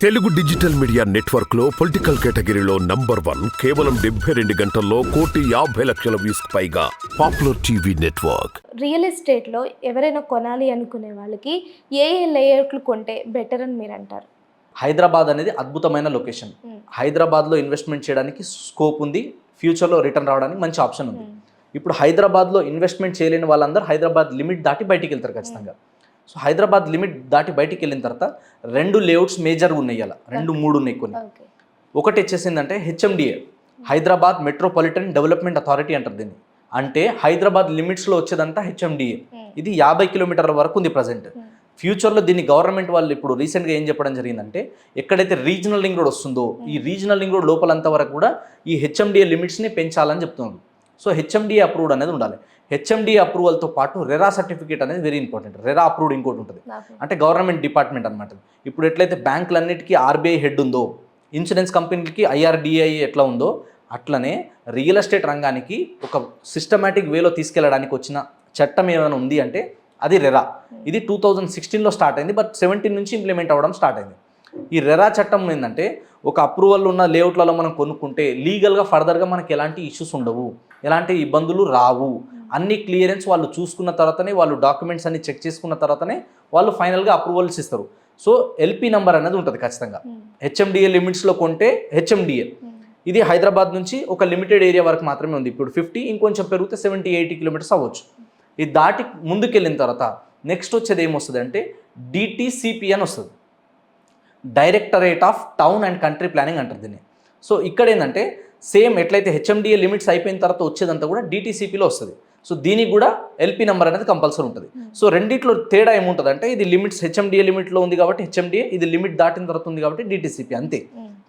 Telugu digital media network లో political కేటగిరీలో number 1 కేవలం 72 గంటల్లో 1,50,00,000 వ్యూస్ పైగా పాపులర్ టీవీ నెట్వర్క్. రియల్ ఎస్టేట్లో ఎవరైనా కొనాలి అనుకునే వాళ్ళకి ఏ లేఅవుట్లు కొంటే బెటర్ అని మీరు అంటారు? హైదరాబాద్ అనేది అద్భుతమైన లొకేషన్. హైదరాబాద్లో ఇన్వెస్ట్మెంట్ చేయడానికి స్కోప్ ఉంది, ఫ్యూచర్లో రిటర్న్ రావడానికి మంచి ఆప్షన్ ఉంది. ఇప్పుడు హైదరాబాద్లో ఇన్వెస్ట్మెంట్ చేయలేని వాళ్ళందరూ హైదరాబాద్ లిమిట్ దాటి బయటికి వెళ్తారు ఖచ్చితంగా. సో హైదరాబాద్ లిమిట్ దాటి బయటికి వెళ్ళిన తర్వాత 2 లేఅవుట్స్ మేజర్గా ఉన్నాయి, అలా 2-3 ఉన్నాయి కొన్ని. ఒకటి వచ్చేసిందంటే HMDA, Hyderabad metropolitan development authority అంటారు దీన్ని. అంటే హైదరాబాద్ లిమిట్స్లో వచ్చేదంతా హెచ్ఎండిఏ. ఇది 50 కిలోమీటర్ల వరకు ఉంది ప్రజెంట్. ఫ్యూచర్లో దీన్ని గవర్నమెంట్ వాళ్ళు ఇప్పుడు రీసెంట్గా ఏం చెప్పడం జరిగిందంటే, ఎక్కడైతే రీజనల్ రింగ్ రోడ్ వస్తుందో ఈ రీజనల్ రింగ్ రోడ్ లోపలంత వరకు కూడా ఈ హెచ్ఎండిఏ లిమిట్స్ని పెంచాలని చెప్తున్నారు. సో హెచ్ఎండిఏ అప్రూవ్డ్ అనేది ఉండాలి. హెచ్ఎండిఏ అప్రూవల్తో పాటు రెరా సర్టిఫికేట్ అనేది వెరీ ఇంపార్టెంట్. రెరా అప్రూవ్డ్ ఇంకోటి ఉంటుంది, అంటే గవర్నమెంట్ డిపార్ట్మెంట్ అనమాట. ఇప్పుడు ఎట్లయితే బ్యాంకులన్నిటికీ ఆర్బీఐ హెడ్ ఉందో, ఇన్సూరెన్స్ కంపెనీలకి ఐఆర్డిఐ ఎట్లా ఉందో, అట్లనే రియల్ ఎస్టేట్ రంగానికి ఒక సిస్టమేటిక్ వేలో తీసుకెళ్ళడానికి వచ్చిన చట్టం ఏమైనా ఉంది అంటే అది రెరా. ఇది 2016లో స్టార్ట్ అయింది, బట్ 17 నుంచి ఇంప్లిమెంట్ అవ్వడం స్టార్ట్ అయింది. ఈ రెరా చట్టం ఏంటంటే, ఒక అప్రూవల్ ఉన్న లేఅవుట్లలో మనం కొనుక్కుంటే లీగల్గా ఫర్దర్గా మనకి ఎలాంటి ఇష్యూస్ ఉండవు, ఎలాంటి ఇబ్బందులు రావు. అన్ని క్లియరెన్స్ వాళ్ళు చూసుకున్న తర్వాతనే, వాళ్ళు డాక్యుమెంట్స్ అన్ని చెక్ చేసుకున్న తర్వాతనే వాళ్ళు ఫైనల్గా అప్రూవల్స్ ఇస్తారు. సో ఎల్పీ నెంబర్ అనేది ఉంటుంది ఖచ్చితంగా. హెచ్ఎండిఏ లిమిట్స్లో కొంటే హెచ్ఎండిఏ, ఇది హైదరాబాద్ నుంచి ఒక లిమిటెడ్ ఏరియా వరకు మాత్రమే ఉంది. ఇప్పుడు 50, ఇంకొంచెం పెరిగితే 70-80 కిలోమీటర్స్ అవ్వచ్చు. ఇది దాటి ముందుకెళ్ళిన తర్వాత నెక్స్ట్ వచ్చేది ఏమొస్తుంది అంటే డిటిసిపి అని వస్తుంది, directorate of town and country planning అంటారు దీన్ని. సో ఇక్కడ ఏంటంటే సేమ్ ఎట్లయితే హెచ్ఎండిఏ లిమిట్స్ అయిపోయిన తర్వాత వచ్చేదంతా కూడా డిటిసిపిలో వస్తుంది. సో దీనికి కూడా ఎల్పీ నెంబర్ అనేది కంపల్సరీ ఉంటుంది. సో రెండిట్లో తేడా ఏముంటుంది అంటే, ఇది లిమిట్స్ హెచ్ఎండిఏ లిమిట్లో ఉంది కాబట్టి హెచ్ఎండిఏ, ఇది లిమిట్ దాటిన తర్వాత ఉంది కాబట్టి డిటిసిపి, అంతే.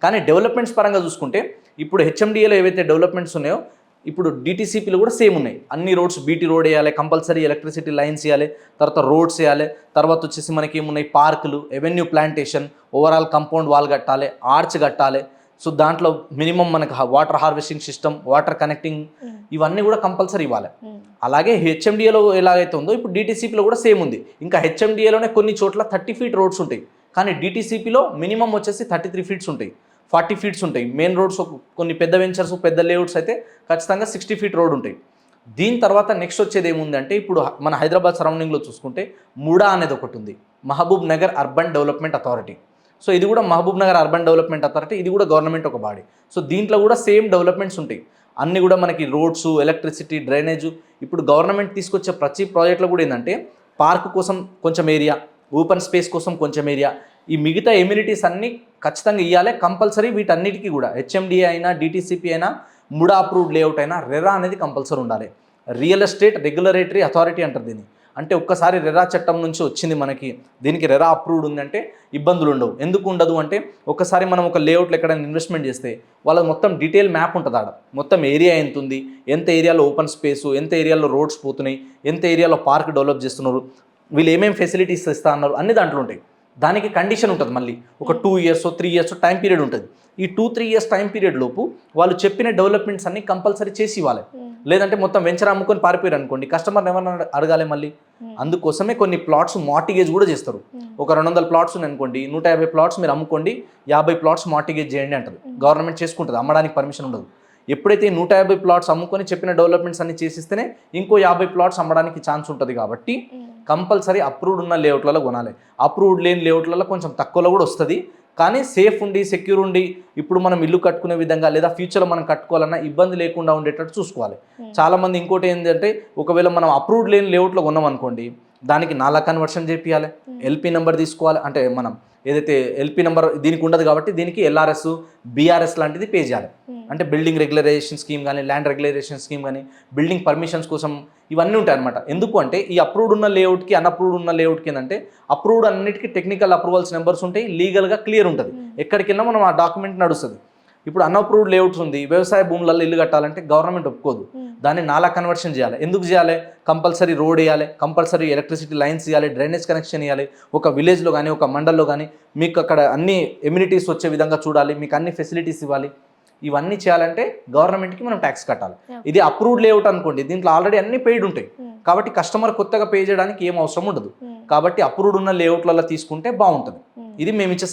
కానీ డెవలప్మెంట్స్ పరంగా చూసుకుంటే ఇప్పుడు హెచ్ఎండిఏలో ఏవైతే డెవలప్మెంట్స్ ఉన్నాయో ఇప్పుడు డిటిసిపిలో కూడా సేమ్ ఉన్నాయి. అన్ని రోడ్స్ బీటీ రోడ్ వేయాలి, కంపల్సరీ ఎలక్ట్రిసిటీ లైన్స్ వేయాలి, తర్వాత రోడ్స్ వేయాలి, తర్వాత వచ్చేసి మనకి ఏమున్నాయి పార్కులు, avenue plantation, overall compound wall కట్టాలి, ఆర్చ్ కట్టాలి. సో దాంట్లో మినిమం మనకు water harvesting system, water connecting, ఇవన్నీ కూడా కంపల్సరీ ఇవ్వాలి. అలాగే హెచ్ఎండిఏలో ఎలాగైతే ఉందో ఇప్పుడు డిటిసిపిలో కూడా సేమ్ ఉంది. ఇంకా హెచ్ఎండిఏలోనే కొన్ని చోట్ల 30 ఫీట్ రోడ్స్ ఉంటాయి, కానీ డిటిసిపిలో మినిమం వచ్చేసి 33 ఫీట్స్ ఉంటాయి, 40 ఫీట్స్ ఉంటాయి. మెయిన్ రోడ్స్ కొన్ని పెద్ద వెంచర్స్, పెద్ద లేఅవుట్స్ అయితే ఖచ్చితంగా 60 ఫీట్ రోడ్ ఉంటాయి. దీని తర్వాత నెక్స్ట్ వచ్చేది ఏముందంటే, ఇప్పుడు మన హైదరాబాద్ సరౌండింగ్లో చూసుకుంటే ముడా అనేది ఒకటి ఉంది, Mahabubnagar urban development authority. So ఇది కూడా Mahabubnagar urban development authority, ఇది కూడా గవర్నమెంట్ ఒక బాడీ. సో దీంట్లో కూడా సేమ్ డెవలప్మెంట్స్ ఉంటాయి, అన్నీ కూడా మనకి రోడ్స్, ఎలక్ట్రిసిటీ, డ్రైనేజ్. ఇప్పుడు గవర్నమెంట్ తీసుకొచ్చే ప్రతి ప్రాజెక్ట్లో కూడా ఏంటంటే, పార్క్ కోసం కొంచెం ఏరియా, ఓపెన్ స్పేస్ కోసం కొంచెం ఏరియా, ఈ మిగతా ఎమ్యూనిటీస్ అన్నీ ఖచ్చితంగా ఇవ్వాలి కంపల్సరీ. వీటన్నిటికీ కూడా హెచ్ఎండిఏ అయినా, డిటిసిపి అయినా, ముడా అప్రూవ్డ్ లేఅవుట్ అయినా రెరా అనేది కంపల్సరీ ఉండాలి. రియల్ ఎస్టేట్ రెగ్యులేటరీ అథారిటీ అంటారు దీన్ని. అంటే ఒక్కసారి రెరా చట్టం నుంచి వచ్చింది మనకి, దీనికి రెరా అప్రూవ్డ్ ఉందంటే ఇబ్బందులు ఉండవు. ఎందుకు ఉండదు అంటే, ఒకసారి మనం ఒక లేఅవుట్లో ఎక్కడైనా ఇన్వెస్ట్మెంట్ చేస్తే వాళ్ళకి మొత్తం డీటెయిల్ మ్యాప్ ఉంటుంది, ఆడ మొత్తం ఏరియా ఎంత ఉంది, ఎంత ఏరియాలో ఓపెన్ స్పేసు, ఎంత ఏరియాలో రోడ్స్ పోతున్నాయి, ఎంత ఏరియాలో పార్క్ డెవలప్ చేస్తున్నారు, వీళ్ళు ఏమేమి ఫెసిలిటీస్ ఇస్తా అన్నారు, అన్ని దాంట్లో ఉంటాయి. దానికి కండిషన్ ఉంటుంది, మళ్ళీ ఒక 2 ఇయర్స్ 3 ఇయర్స్ టైం పీరియడ్ ఉంటుంది. ఈ 2-3 ఇయర్స్ టైం పీరియడ్ లోపు వాళ్ళు చెప్పిన డెవలప్మెంట్స్ అన్ని కంపల్సరీ చేసి ఇవ్వాలి. లేదంటే మొత్తం వెంచర్ అమ్ముకొని పారిపోయారు అనుకోండి, కస్టమర్ని ఏమన్నా అడగాలి మళ్ళీ. అందుకోసమే కొన్ని ప్లాట్స్ మార్టిగేజ్ కూడా చేస్తారు. ఒక 200 ప్లాట్స్ ఉన్నాయి అనుకోండి, 150 ప్లాట్స్ మీరు అమ్ముకోండి, 50 ప్లాట్స్ మార్టిగేజ్ చేయండి అంటారు. గవర్నమెంట్ చేసుకుంటుంది, అమ్మడానికి పర్మిషన్ ఉండదు. ఎప్పుడైతే 150 ప్లాట్స్ అమ్ముకొని చెప్పిన డెవలప్మెంట్స్ అన్ని చేసిస్తేనే ఇంకో 50 ప్లాట్స్ అమ్మడానికి ఛాన్స్ ఉంటుంది. కాబట్టి కంపల్సరీ అప్రూవ్డ్ ఉన్న లేఅవుట్లలో కొనాలి. అప్రూవ్డ్ లేని లేఅవుట్లలో కొంచెం తక్కువలో కూడా వస్తుంది, కానీ సేఫ్ ఉండి, సెక్యూర్ ఉండి, ఇప్పుడు మనం ఇల్లు కట్టుకునే విధంగా లేదా ఫ్యూచర్లో మనం కట్టుకోవాలన్నా ఇబ్బంది లేకుండా ఉండేటట్టు చూసుకోవాలి. చాలామంది ఇంకోటి ఏంటంటే, ఒకవేళ మనం అప్రూవ్డ్ లేని లేఅవుట్లో కొన్నాం అనుకోండి, దానికి నాలా కన్వర్షన్ చేపియాలి, ఎల్పీ నెంబర్ తీసుకోవాలి. అంటే మనం ఏదైతే ఎల్పీ నెంబర్ దీనికి ఉండదు కాబట్టి దీనికి ఎల్ఆర్ఎస్, బీఆర్ఎస్ లాంటిది పే చేయాలి. అంటే బిల్డింగ్ రెగ్యులరైజేషన్ స్కీమ్ కానీ, ల్యాండ్ రెగ్యులరైజేషన్ స్కీమ్ కానీ, బిల్డింగ్ పర్మిషన్స్ కోసం ఇవన్నీ ఉంటాయి అనమాట. ఎందుకు అంటే, ఈ అప్రూవ్డ్ ఉన్న లేఅవుట్కి, అన్అప్రూవ్డ్ ఉన్న లేఅవుట్కి ఏంటంటే, అప్రూవ్డ్ అన్నిటికీ టెక్నికల్ అప్రూవల్స్ నెంబర్స్ ఉంటాయి, లీగల్గా క్లియర్ ఉంటుంది, ఎక్కడికి వెళ్ళినా మనం ఆ డాక్యుమెంట్ నడుస్తుంది. ఇప్పుడు అన్అప్రూవ్డ్ లేఅవుట్స్ ఉంది, వ్యవసాయ భూములలో ఇల్లు కట్టాలంటే గవర్నమెంట్ ఒప్పుకోదు, దాన్ని నాలా కన్వర్షన్ చేయాలి. ఎందుకు చేయాలి? కంపల్సరీ రోడ్ వేయాలి, కంపల్సరీ ఎలక్ట్రిసిటీ లైన్స్ ఇవ్వాలి, డ్రైనేజ్ కనెక్షన్ ఇవ్వాలి. ఒక విలేజ్లో కానీ, ఒక మండల్లో కానీ మీకు అక్కడ అన్ని ఎమ్యూనిటీస్ వచ్చే విధంగా చూడాలి, మీకు అన్ని ఫెసిలిటీస్ ఇవ్వాలి. ఇవన్నీ చేయాలంటే గవర్నమెంట్కి మనం ట్యాక్స్ కట్టాలి. ఇది అప్రూవ్డ్ లేఅవుట్ అనుకోండి, దీంట్లో ఆల్రెడీ అన్ని పెయిడ్ ఉంటాయి కాబట్టి కస్టమర్ కొత్తగా పే చేయడానికి ఏం అవసరం ఉండదు. కాబట్టి అప్రూవ్డ్ ఉన్న లేఅవుట్లలో తీసుకుంటే బాగుంటుంది. ఇది మేము ఇచ్చే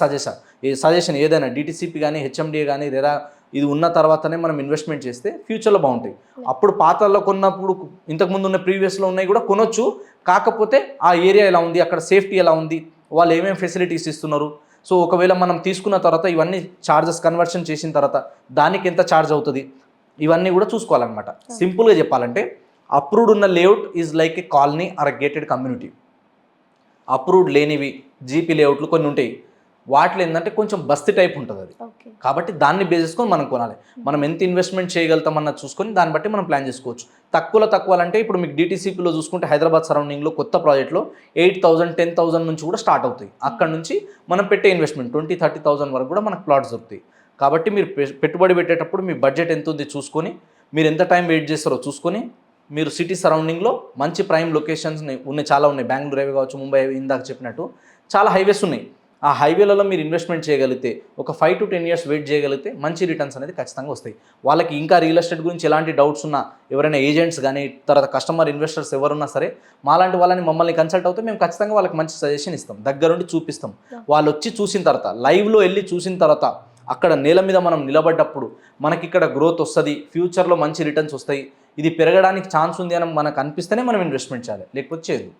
సజెషన్ ఏదైనా డిటిసిపి కానీ హెచ్ఎండిఏ కానీ లేదా ఇది ఉన్న తర్వాతనే మనం ఇన్వెస్ట్మెంట్ చేస్తే ఫ్యూచర్లో బాగుంటాయి. అప్పుడు పాతల్లో కొన్నప్పుడు ఇంతకుముందు ఉన్న ప్రీవియస్లో ఉన్నాయి కూడా కొనొచ్చు, కాకపోతే ఆ ఏరియా ఎలా ఉంది, అక్కడ సేఫ్టీ ఎలా ఉంది, వాళ్ళు ఏమేమి ఫెసిలిటీస్ ఇస్తున్నారు. సో ఒకవేళ మనం తీసుకున్న తర్వాత ఇవన్నీ చార్జెస్ కన్వర్షన్ చేసిన తర్వాత దానికి ఎంత ఛార్జ్ అవుతుంది ఇవన్నీ కూడా చూసుకోవాలన్నమాట. సింపుల్గా చెప్పాలంటే అప్రూవ్డ్ ఉన్న layout is like a colony or a gated community. Approved లేనివి జీపీ లేఅవుట్లు కొన్ని ఉంటాయి, వాటిలో ఏంటంటే కొంచెం బస్తీ టైప్ ఉంటుంది అది. కాబట్టి దాన్ని బేస్ చేసుకొని మనం కొనాలి. మనం ఎంత ఇన్వెస్ట్మెంట్ చేయగలుగుతాం అన్నది చూసుకొని దాన్ని బట్టి మనం ప్లాన్ చేసుకోవచ్చు. తక్కువ అంటే ఇప్పుడు మీకు డిటీసీపీలో చూసుకుంటే హైదరాబాద్ సరౌండింగ్లో కొత్త ప్రాజెక్ట్లో 8,000 10,000 నుంచి కూడా స్టార్ట్ అవుతాయి. అక్కడ నుంచి మనం పెట్టే ఇన్వెస్ట్మెంట్ 20-30,000 వరకు కూడా మనకు ప్లాట్స్ దొరుకుతాయి. కాబట్టి మీరు పెట్టుబడి పెట్టేటప్పుడు మీ బడ్జెట్ ఎంత ఉంది చూసుకొని, మీరు ఎంత టైం వెయిట్ చేస్తారో చూసుకొని, మీరు సిటీ సరౌండింగ్లో మంచి ప్రైమ్ లొకేషన్స్ ఉన్నాయి, చాలా ఉన్నాయి. బెంగళూరు హైవే కావచ్చు, ముంబై హైవే, ఇందాక చెప్పినట్టు చాలా హైవేస్ ఉన్నాయి. ఆ హైవేలలో మీరు ఇన్వెస్ట్మెంట్ చేయగలిగితే ఒక 5 to 10 years వెయిట్ చేయగలిగితే మంచి రిటర్న్స్ అనేది ఖచ్చితంగా వస్తాయి. వాళ్ళకి ఇంకా రియల్ ఎస్టేట్ గురించి ఎలాంటి డౌట్స్ ఉన్నా, ఎవరైనా ఏజెంట్స్ కానీ తర్వాత కస్టమర్ ఇన్వెస్టర్స్ ఎవరున్నా సరే మాలాంటి వాళ్ళని మమ్మల్ని కన్సల్ట్ అవుతే మేము ఖచ్చితంగా వాళ్ళకి మంచి సజెషన్ ఇస్తాం, దగ్గరుండి చూపిస్తాం. వాళ్ళు వచ్చి చూసిన తర్వాత, లైవ్లో వెళ్ళి చూసిన తర్వాత, అక్కడ నేల మీద మనం నిలబడ్డప్పుడు మనకి ఇక్కడ గ్రోత్ వస్తుంది, ఫ్యూచర్లో మంచి రిటర్న్స్ వస్తాయి, ఇది పెరగడానికి ఛాన్స్ ఉంది అని మనకు అనిపిస్తేనే మనం ఇన్వెస్ట్మెంట్ చేయాలి, లేకపోతే చేయదు.